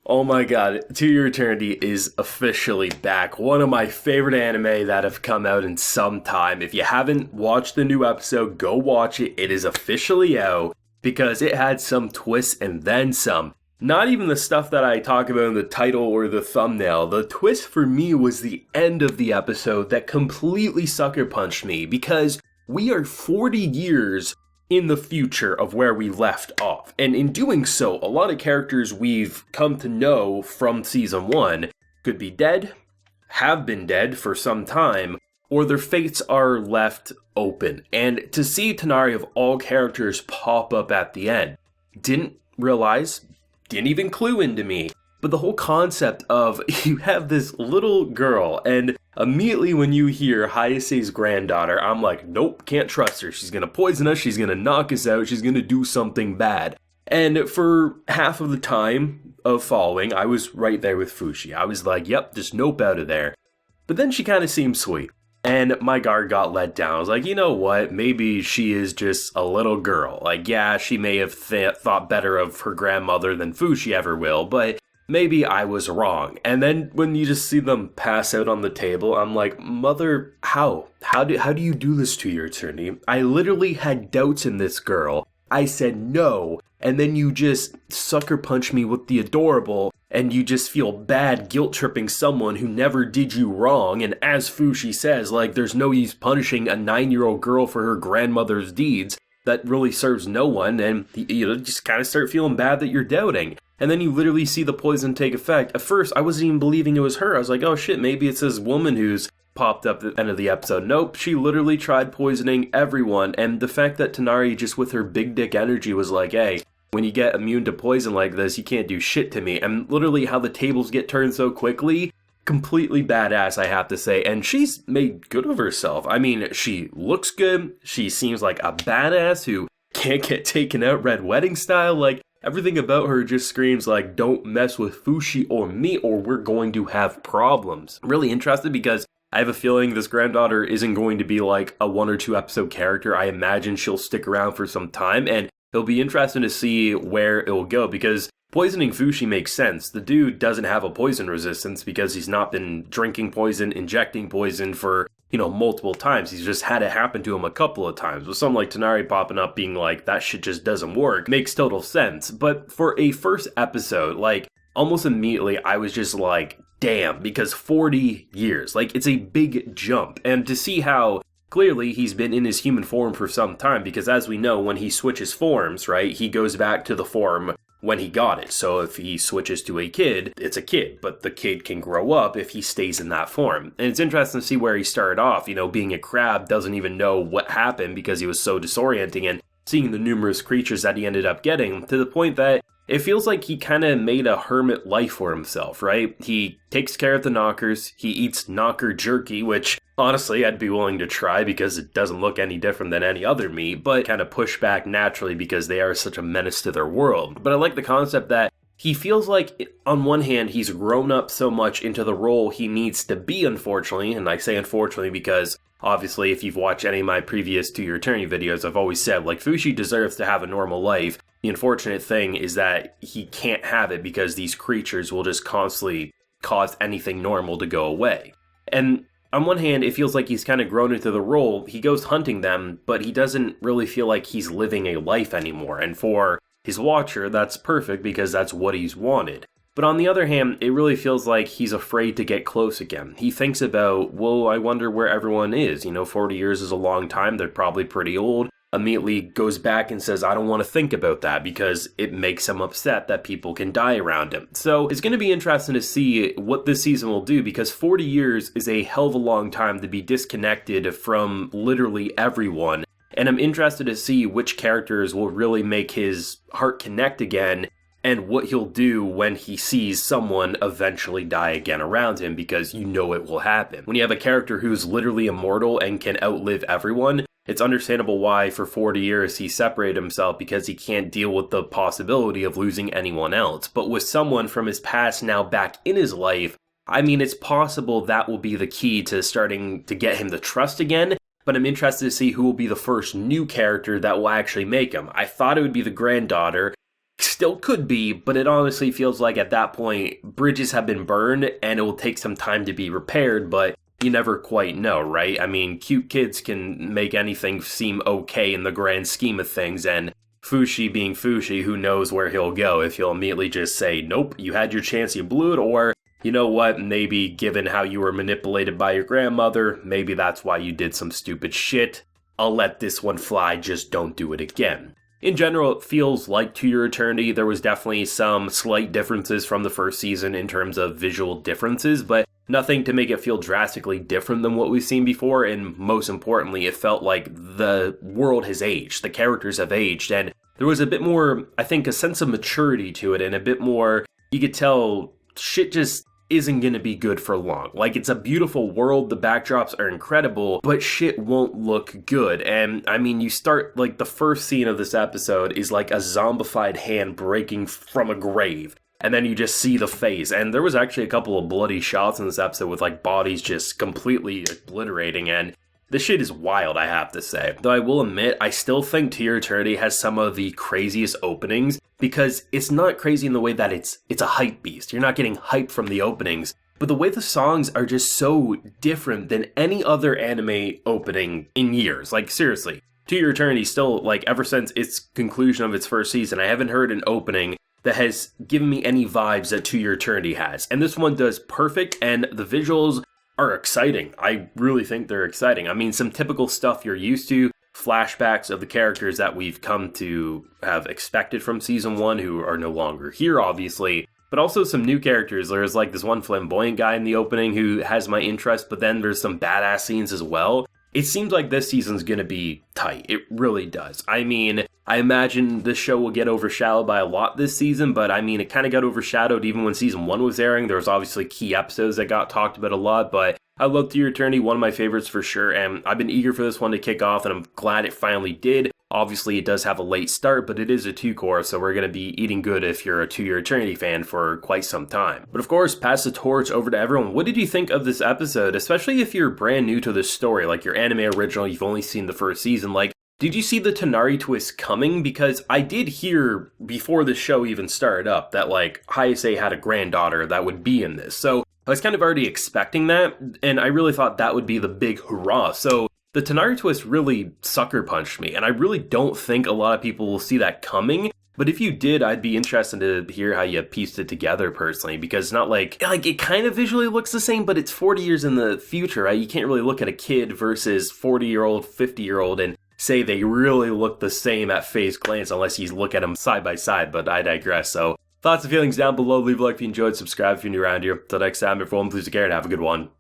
Oh my god, To Your Eternity is officially back. One of my favorite anime that have come out in some time. If you haven't watched the new episode, go watch it. It is officially out because it had some twists and then some. Not even the stuff that I talk about in the title or the thumbnail. The twist for me was the end of the episode that completely sucker punched me because we are 40 years in the future of where we left off. And in doing so, a lot of characters we've come to know from season 1 could be dead, have been dead for some time, or their fates are left open. And to see Tonari of all characters pop up at the end, didn't realize, didn't even clue into me. But the whole concept of you have this little girl, and immediately when you hear Hayase's granddaughter, I'm like, nope, can't trust her. She's gonna poison us, she's gonna knock us out, she's gonna do something bad. And for half of the time of following, I was right there with Fushi. I was like, yep, just nope out of there. But then she kind of seemed sweet. And my guard got let down. I was like, you know what? Maybe she is just a little girl. Like, yeah, she may have thought better of her grandmother than Fushi ever will, but maybe I was wrong. And then when you just see them pass out on the table, I'm like, mother, how? How do you do this to your eternity? I literally had doubts in this girl. I said no, and then you just sucker punch me with the adorable, and you just feel bad guilt-tripping someone who never did you wrong. And as Fushi says, like, there's no use punishing a 9-year-old girl for her grandmother's deeds. That really serves no one, and you just kind of start feeling bad that you're doubting. And then you literally see the poison take effect. At first, I wasn't even believing it was her. I was like, oh shit, maybe it's this woman who's popped up at the end of the episode. Nope, she literally tried poisoning everyone. And the fact that Tonari, just with her big dick energy, was like, hey, when you get immune to poison like this, you can't do shit to me. And literally how the tables get turned so quickly, completely badass, I have to say. And she's made good of herself. I mean, she looks good. She seems like a badass who can't get taken out Red Wedding style. Like, everything about her just screams like, don't mess with Fushi or me or we're going to have problems. I'm really interested because I have a feeling this granddaughter isn't going to be like a 1 or 2 episode character. I imagine she'll stick around for some time, and it'll be interesting to see where it'll go because poisoning Fushi makes sense. The dude doesn't have a poison resistance because he's not been drinking poison, injecting poison for, multiple times. He's just had it happen to him a couple of times. With something like Tonari popping up being like, that shit just doesn't work, makes total sense. But for a first episode, like, almost immediately I was just like, damn, because 40 years, like, it's a big jump. And to see how clearly he's been in his human form for some time, because as we know, when he switches forms, right, he goes back to the form when he got it. So if he switches to a kid, it's a kid, but the kid can grow up if he stays in that form. And it's interesting to see where he started off, being a crab, doesn't even know what happened because he was so disorienting, and seeing the numerous creatures that he ended up getting, to the point that it feels like he kind of made a hermit life for himself, right? He takes care of the knockers, he eats knocker jerky, which honestly I'd be willing to try because it doesn't look any different than any other meat, but kind of push back naturally because they are such a menace to their world. But I like the concept that he feels like, on one hand, he's grown up so much into the role he needs to be, unfortunately, and I say unfortunately because obviously if you've watched any of my previous To Your Eternity videos, I've always said, like, Fushi deserves to have a normal life. The unfortunate thing is that he can't have it because these creatures will just constantly cause anything normal to go away. And on one hand, it feels like he's kind of grown into the role. He goes hunting them, but he doesn't really feel like he's living a life anymore. And for his watcher, that's perfect because that's what he's wanted. But on the other hand, it really feels like he's afraid to get close again. He thinks about, well, I wonder where everyone is. 40 years is a long time. They're probably pretty old. Immediately goes back and says, I don't want to think about that because it makes him upset that people can die around him. So it's going to be interesting to see what this season will do because 40 years is a hell of a long time to be disconnected from literally everyone. And I'm interested to see which characters will really make his heart connect again and what he'll do when he sees someone eventually die again around him because it will happen. When you have a character who's literally immortal and can outlive everyone, it's understandable why for 40 years he separated himself because he can't deal with the possibility of losing anyone else. But with someone from his past now back in his life, I mean, it's possible that will be the key to starting to get him to trust again. But I'm interested to see who will be the first new character that will actually make him. I thought it would be the granddaughter. still could be, but it honestly feels like at that point, bridges have been burned and it will take some time to be repaired, but you never quite know, right? I mean, cute kids can make anything seem okay in the grand scheme of things, and Fushi being Fushi, who knows where he'll go if he'll immediately just say, nope, you had your chance, you blew it, or, you know what, maybe given how you were manipulated by your grandmother, maybe that's why you did some stupid shit. I'll let this one fly, just don't do it again. In general, it feels like To Your Eternity. There was definitely some slight differences from the first season in terms of visual differences, but nothing to make it feel drastically different than what we've seen before, and most importantly, it felt like the world has aged, the characters have aged, and there was a bit more, I think, a sense of maturity to it, and a bit more, you could tell shit just isn't gonna be good for long. Like, it's a beautiful world, the backdrops are incredible, but shit won't look good. And I mean, you start, like, the first scene of this episode is like a zombified hand breaking from a grave, and then you just see the face. And there was actually a couple of bloody shots in this episode with, like, bodies just completely obliterating, and this shit is wild, I have to say. Though I will admit, I still think To Your Eternity has some of the craziest openings, because it's not crazy in the way that it's a hype beast. You're not getting hype from the openings, but the way the songs are just so different than any other anime opening in years. Like, seriously, To Your Eternity still, like, ever since its conclusion of its first season, I haven't heard an opening that has given me any vibes that To Your Eternity has. And this one does perfect, and the visuals are exciting. I really think they're exciting. I mean, some typical stuff you're used to, flashbacks of the characters that we've come to have expected from season 1 who are no longer here, obviously, but also some new characters. There's like this one flamboyant guy in the opening who has my interest, but then there's some badass scenes as well. It seems like this season's gonna be tight. It really does. I mean, I imagine this show will get overshadowed by a lot this season, but I mean, it kind of got overshadowed even when season 1 was airing. There was obviously key episodes that got talked about a lot, but I love To Your Eternity, one of my favorites for sure, and I've been eager for this one to kick off, and I'm glad it finally did. Obviously, it does have a late start, but it is a 2-core, so we're going to be eating good if you're a To Your Eternity fan for quite some time. But of course, pass the torch over to everyone. What did you think of this episode, especially if you're brand new to this story, like your anime original, you've only seen the first season, like, did you see the Tonari twist coming? Because I did hear, before the show even started up, that, like, Hayase had a granddaughter that would be in this, so I was kind of already expecting that, and I really thought that would be the big hurrah. So the Tonari twist really sucker punched me, and I really don't think a lot of people will see that coming. But if you did, I'd be interested to hear how you pieced it together personally, because it's not like it kind of visually looks the same, but it's 40 years in the future, right? You can't really look at a kid versus 40-year-old, 50-year-old and say they really look the same at face glance unless you look at them side by side, but I digress. So thoughts and feelings down below. Leave a like if you enjoyed, subscribe if you're new around here. Till next time, everyone, please take care and have a good one.